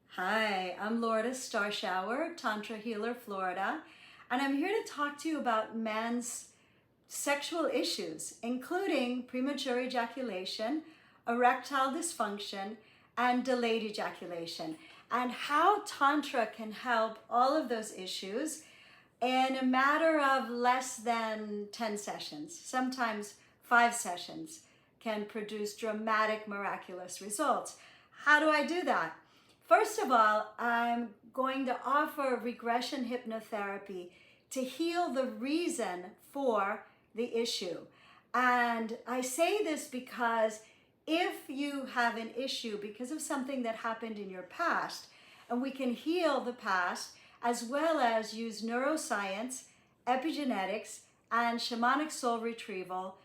Hi, I'm Lorda Starshower, Tantra Healer, Florida, and I'm here to talk to you about men's sexual issues, including premature ejaculation, erectile dysfunction, and delayed ejaculation, and how Tantra can help all of those issues in a matter of less than 10 sessions. Sometimes 5 sessions can produce dramatic, miraculous results. How do I do that? First of all, I'm going to offer regression hypnotherapy to heal the reason for the issue. And I say this because if you have an issue because of something that happened in your past, and we can heal the past as well as use neuroscience, epigenetics, and shamanic soul retrieval,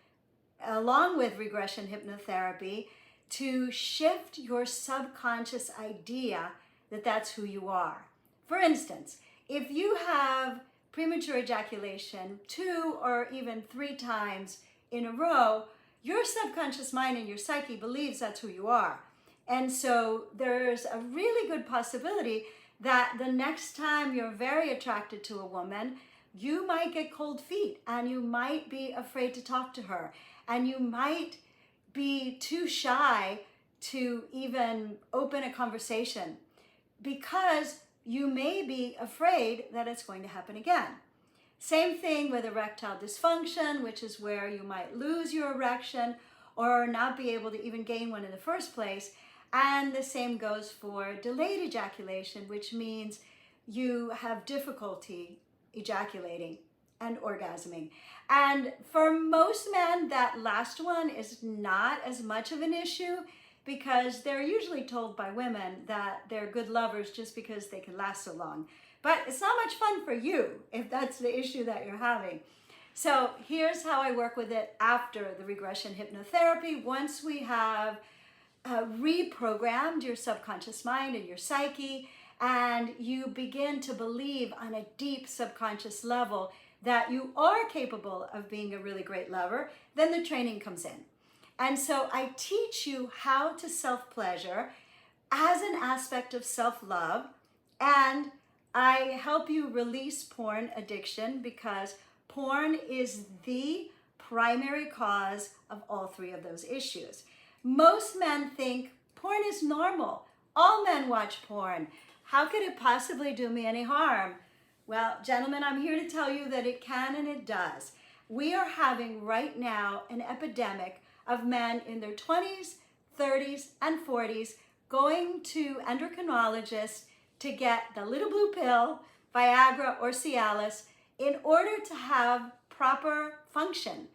along with regression hypnotherapy, to shift your subconscious idea that that's who you are. For instance, if you have premature ejaculation 2 or even 3 times in a row, your subconscious mind and your psyche believes that's who you are. And so there's a really good possibility that the next time you're very attracted to a woman, you might get cold feet and you might be afraid to talk to her, and you might be too shy to even open a conversation because you may be afraid that it's going to happen again. Same thing with erectile dysfunction, which is where you might lose your erection or not be able to even gain one in the first place. And the same goes for delayed ejaculation, which means you have difficulty ejaculating and orgasming. And for most men, that last one is not as much of an issue because they're usually told by women that they're good lovers just because they can last so long. But it's not much fun for you if that's the issue that you're having. So here's how I work with it after the regression hypnotherapy. Once we have reprogrammed your subconscious mind and your psyche, and you begin to believe on a deep subconscious level that you are capable of being a really great lover, then the training comes in. And so I teach you how to self-pleasure as an aspect of self-love, and I help you release porn addiction because porn is the primary cause of all 3 of those issues. Most men think porn is normal. All men watch porn. How could it possibly do me any harm? Well, gentlemen, I'm here to tell you that it can and it does. We are having right now an epidemic of men in their 20s, 30s, and 40s going to endocrinologists to get the little blue pill, Viagra or Cialis, in order to have proper function.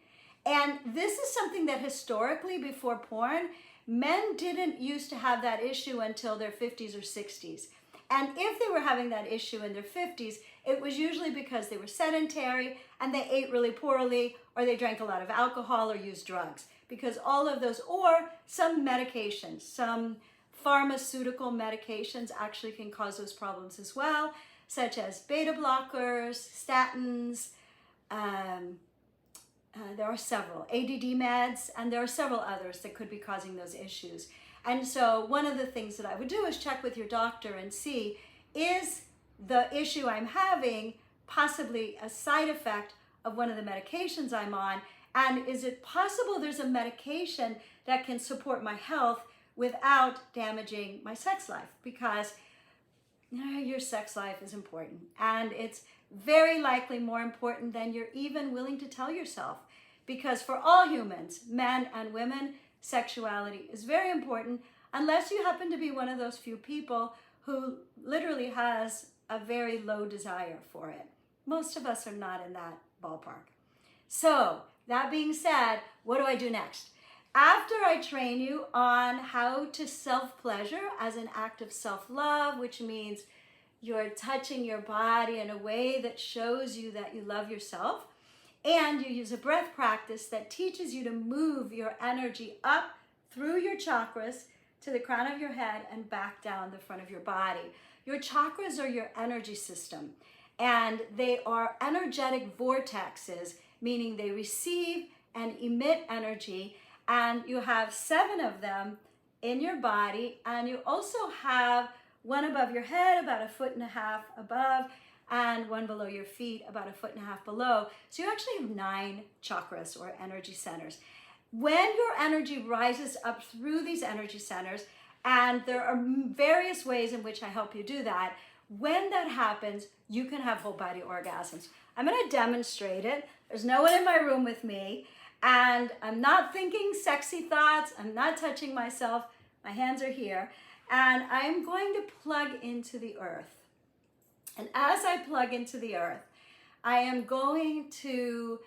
And this is something that historically, before porn, men didn't used to have that issue until their 50s or 60s. And if they were having that issue in their 50s, it was usually because they were sedentary and they ate really poorly, or they drank a lot of alcohol or used drugs. Because all of those, or some medications, some pharmaceutical medications actually can cause those problems as well, such as beta blockers, statins, there are several, ADD meds, and there are several others that could be causing those issues. And so one of the things that I would do is check with your doctor and see, is the issue I'm having possibly a side effect of one of the medications I'm on? And is it possible there's a medication that can support my health without damaging my sex life? Because your sex life is important, and it's very likely more important than you're even willing to tell yourself. Because for all humans, men and women, sexuality is very important, unless you happen to be one of those few people who literally has a very low desire for it. Most of us are not in that ballpark. So that being said, what do I do next? After I train you on how to self-pleasure as an act of self-love, which means you're touching your body in a way that shows you that you love yourself, and you use a breath practice that teaches you to move your energy up through your chakras to the crown of your head and back down the front of your body. Your chakras are your energy system, and they are energetic vortexes, meaning they receive and emit energy, and you have 7 of them in your body, and you also have one above your head, about 1.5 feet above, and one below your feet, about 1.5 feet below. So you actually have 9 chakras or energy centers. When your energy rises up through these energy centers, and there are various ways in which I help you do that, when that happens, you can have whole body orgasms. I'm going to demonstrate it. There's no one in my room with me, and I'm not thinking sexy thoughts. I'm not touching myself. My hands are here, and I'm going to plug into the earth. And as I plug into the earth, I am going to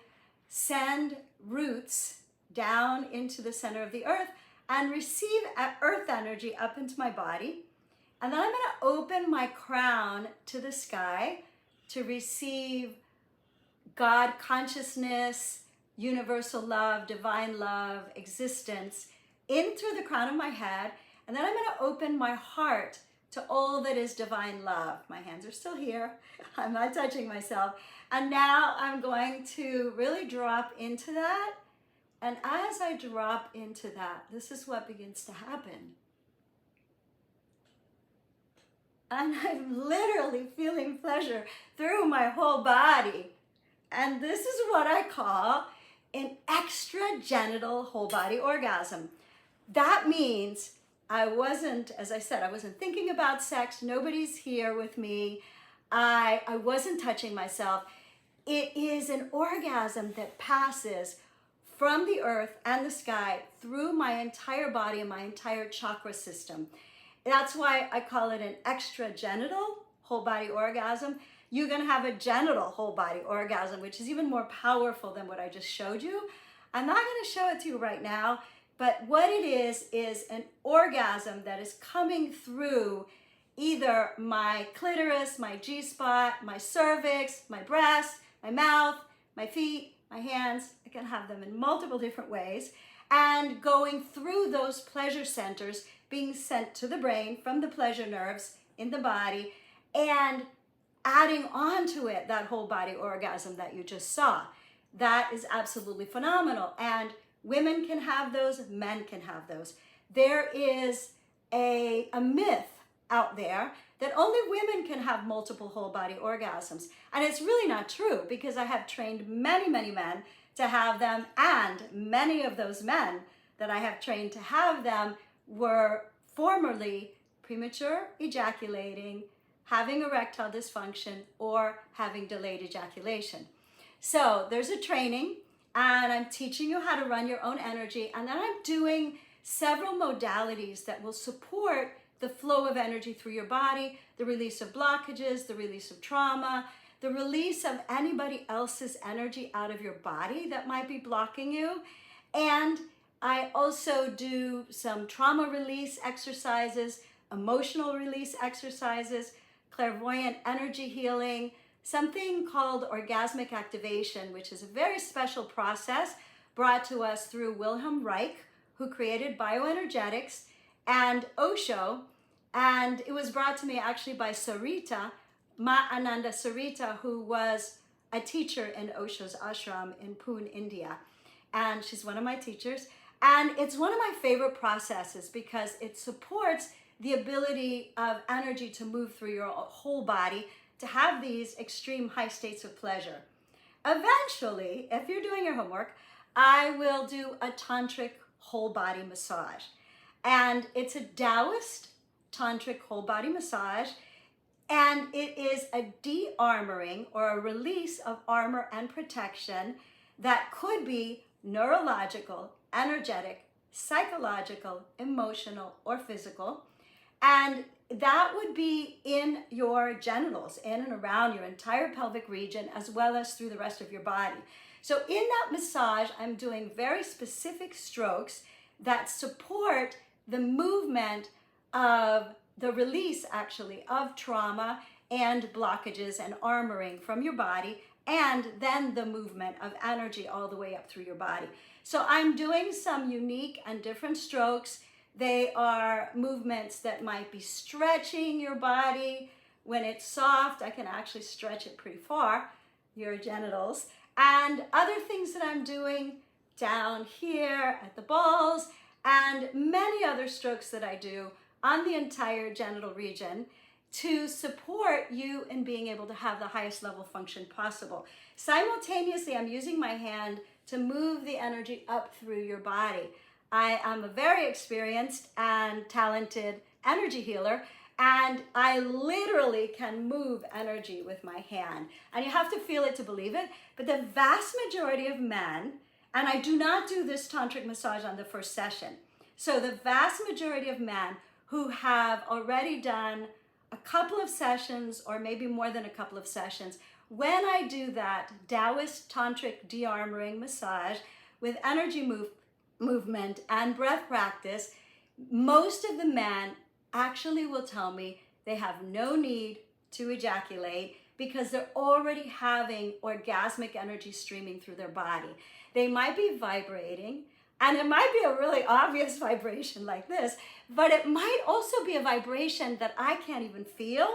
send roots down into the center of the earth and receive earth energy up into my body. And then I'm going to open my crown to the sky to receive God consciousness, universal love, divine love, existence in through the crown of my head. And then I'm going to open my heart to all that is divine love. My hands are still here. I'm not touching myself. And now I'm going to really drop into that. And as I drop into that, this is what begins to happen. And I'm literally feeling pleasure through my whole body. And this is what I call an extragenital whole body orgasm. That means I wasn't, as I said, I wasn't thinking about sex. Nobody's here with me. I wasn't touching myself. It is an orgasm that passes from the earth and the sky through my entire body and my entire chakra system. That's why I call it an extragenital whole body orgasm. You're going to have a genital whole body orgasm, which is even more powerful than what I just showed you. I'm not going to show it to you right now. But what it is an orgasm that is coming through either my clitoris, my G-spot, my cervix, my breast, my mouth, my feet, my hands. I can have them in multiple different ways. And going through those pleasure centers, being sent to the brain from the pleasure nerves in the body, and adding on to it that whole body orgasm that you just saw. That is absolutely phenomenal. And women can have those, men can have those. There is a myth out there that only women can have multiple whole body orgasms. And it's really not true, because I have trained many, many men to have them, and many of those men that I have trained to have them were formerly premature ejaculating, having erectile dysfunction, or having delayed ejaculation. So there's a training, and I'm teaching you how to run your own energy, and then I'm doing several modalities that will support the flow of energy through your body, the release of blockages, the release of trauma, the release of anybody else's energy out of your body that might be blocking you. And I also do some trauma release exercises, emotional release exercises, clairvoyant energy healing, something called orgasmic activation, which is a very special process brought to us through Wilhelm Reich, who created bioenergetics, and Osho. And it was brought to me actually by Sarita, Ma Ananda Sarita, who was a teacher in Osho's ashram in Pune, India. And she's one of my teachers. And it's one of my favorite processes because it supports the ability of energy to move through your whole body to have these extreme high states of pleasure. Eventually, if you're doing your homework, I will do a tantric whole body massage. And it's a Taoist tantric whole body massage. And it is a dearmoring, or a release of armor and protection that could be neurological, energetic, psychological, emotional, or physical. And that would be in your genitals, in and around your entire pelvic region, as well as through the rest of your body. So in that massage, I'm doing very specific strokes that support the movement of the release, actually, of trauma and blockages and armoring from your body, and then the movement of energy all the way up through your body. So I'm doing some unique and different strokes. They are movements that might be stretching your body. When it's soft, I can actually stretch it pretty far, your genitals. And other things that I'm doing down here at the balls, and many other strokes that I do on the entire genital region to support you in being able to have the highest level function possible. Simultaneously, I'm using my hand to move the energy up through your body. I am a very experienced and talented energy healer, and I literally can move energy with my hand. And you have to feel it to believe it, but the vast majority of men, and I do not do this tantric massage on the first session, so the vast majority of men who have already done a couple of sessions or maybe more than a couple of sessions, when I do that Taoist Tantric dearmoring massage with energy movement and breath practice, most of the men actually will tell me they have no need to ejaculate because they're already having orgasmic energy streaming through their body. They might be vibrating, and it might be a really obvious vibration like this, but it might also be a vibration that I can't even feel.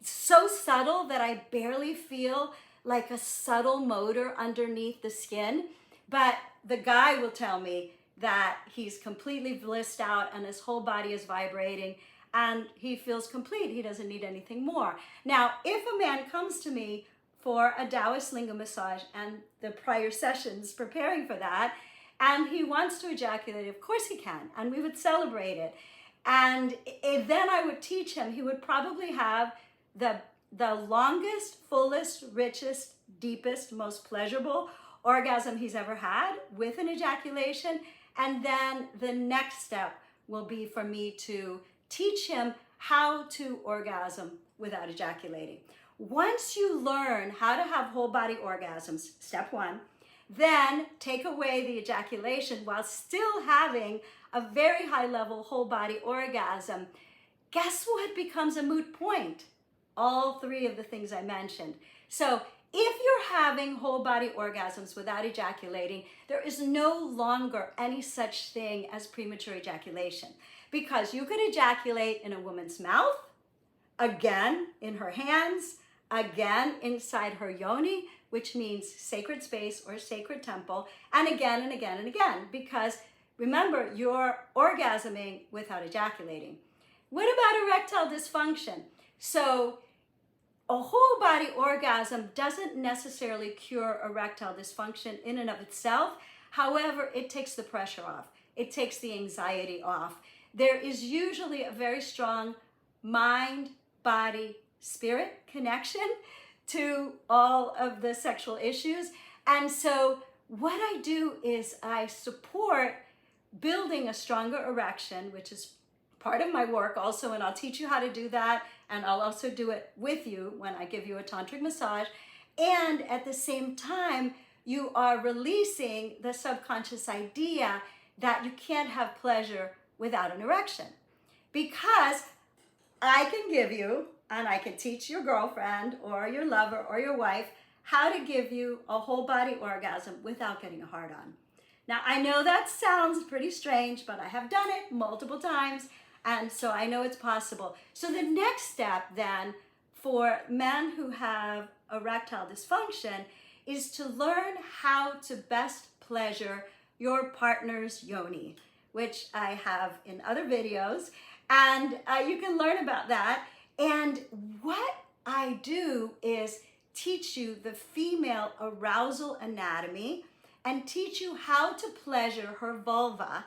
It's so subtle that I barely feel like a subtle motor underneath the skin. But the guy will tell me that he's completely blissed out and his whole body is vibrating and he feels complete. He doesn't need anything more. Now, if a man comes to me for a Taoist linga massage and the prior sessions preparing for that, and he wants to ejaculate, of course he can, and we would celebrate it. And then I would teach him, he would probably have the longest, fullest, richest, deepest, most pleasurable orgasm he's ever had with an ejaculation. And then the next step will be for me to teach him how to orgasm without ejaculating. Once you learn how to have whole body orgasms, step one, then take away the ejaculation while still having a very high level whole body orgasm, guess what becomes a moot point? All three of the things I mentioned. So if you're having whole body orgasms without ejaculating, there is no longer any such thing as premature ejaculation, because you could ejaculate in a woman's mouth, again in her hands, again inside her yoni, which means sacred space or sacred temple, and again and again and again, because remember, you're orgasming without ejaculating. What about erectile dysfunction? So a whole body orgasm doesn't necessarily cure erectile dysfunction in and of itself. However, it takes the pressure off. It takes the anxiety off. There is usually a very strong mind, body, spirit connection to all of the sexual issues. And so what I do is I support building a stronger erection, which is part of my work also, and I'll teach you how to do that, and I'll also do it with you when I give you a tantric massage. And at the same time, you are releasing the subconscious idea that you can't have pleasure without an erection. Because I can give you, and I can teach your girlfriend or your lover or your wife how to give you a whole body orgasm without getting a hard on. Now, I know that sounds pretty strange, but I have done it multiple times, and so I know it's possible. So the next step then for men who have erectile dysfunction is to learn how to best pleasure your partner's yoni, which I have in other videos, and you can learn about that. And what I do is teach you the female arousal anatomy and teach you how to pleasure her vulva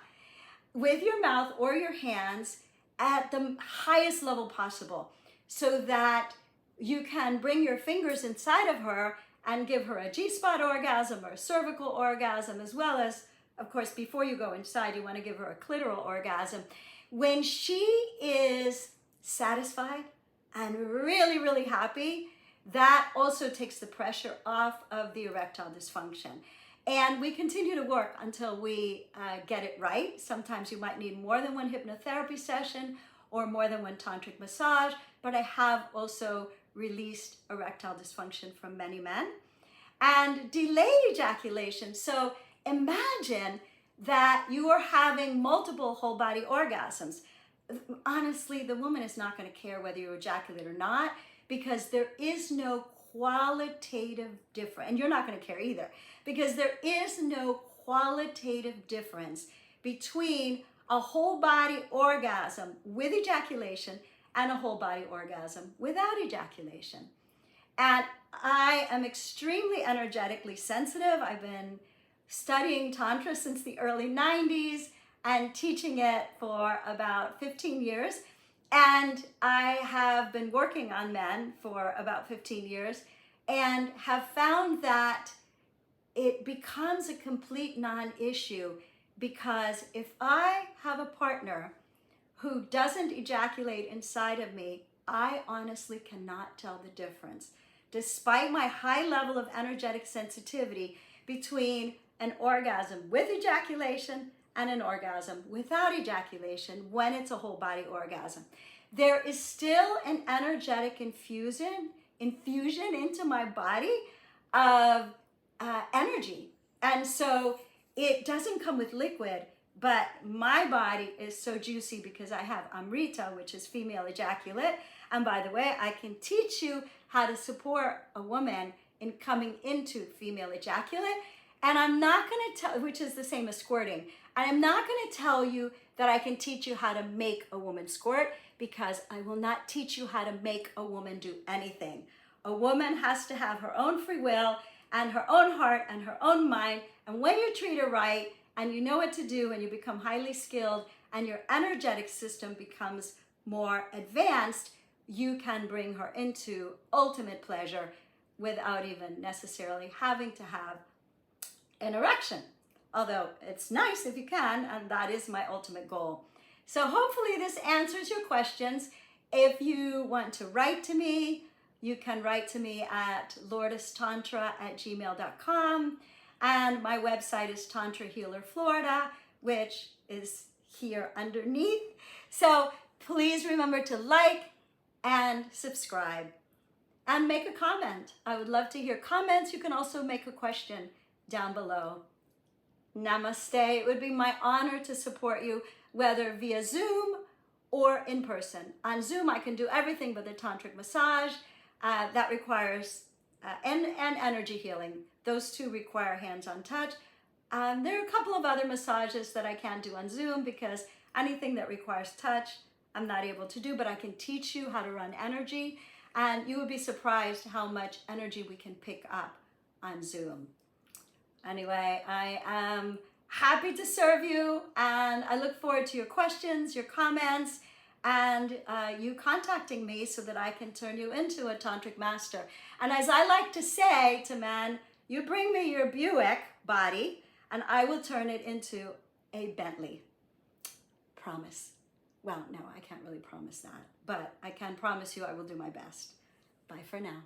with your mouth or your hands at the highest level possible, so that you can bring your fingers inside of her and give her a G-spot orgasm or a cervical orgasm, as well as, of course, before you go inside, you want to give her a clitoral orgasm. When she is satisfied and really, really happy, that also takes the pressure off of the erectile dysfunction. And we continue to work until we get it right. Sometimes you might need more than one hypnotherapy session or more than one tantric massage, but I have also released erectile dysfunction from many men. And delayed ejaculation. So imagine that you are having multiple whole body orgasms. Honestly, the woman is not going to care whether you ejaculate or not, because there is no qualitative difference, and you're not going to care either, because there is no qualitative difference between a whole body orgasm with ejaculation and a whole body orgasm without ejaculation. And I am extremely energetically sensitive. I've been studying Tantra since the early 90s and teaching it for about 15 years. And I have been working on men for about 15 years and have found that it becomes a complete non-issue, because if I have a partner who doesn't ejaculate inside of me, I honestly cannot tell the difference, despite my high level of energetic sensitivity, between an orgasm with ejaculation and an orgasm without ejaculation when it's a whole body orgasm. There is still an energetic infusion into my body of energy. And so it doesn't come with liquid, but my body is so juicy because I have Amrita, which is female ejaculate. And by the way, I can teach you how to support a woman in coming into female ejaculate. And I'm not going to tell, which is the same as squirting. And I'm not going to tell you that I can teach you how to make a woman squirt, because I will not teach you how to make a woman do anything. A woman has to have her own free will and her own heart and her own mind. And when you treat her right and you know what to do and you become highly skilled and your energetic system becomes more advanced, you can bring her into ultimate pleasure without even necessarily having to have an erection. Although it's nice if you can, and that is my ultimate goal. So hopefully this answers your questions. If you want to write to me, you can write to me at lourdestantra@gmail.com. And my website is Tantra Healer Florida, which is here underneath. So please remember to like and subscribe and make a comment. I would love to hear comments. You can also make a question down below. Namaste. It would be my honor to support you, whether via Zoom or in person. On Zoom, I can do everything but the tantric massage. That requires, and energy healing. Those two require hands-on touch. There are a couple of other massages that I can't do on Zoom, because anything that requires touch, I'm not able to do, but I can teach you how to run energy. And you would be surprised how much energy we can pick up on Zoom. Anyway, I am happy to serve you, and I look forward to your questions, your comments, and you contacting me so that I can turn you into a tantric master. And as I like to say to men, you bring me your Buick body and I will turn it into a Bentley. Promise. Well, no, I can't really promise that, but I can promise you I will do my best. Bye for now.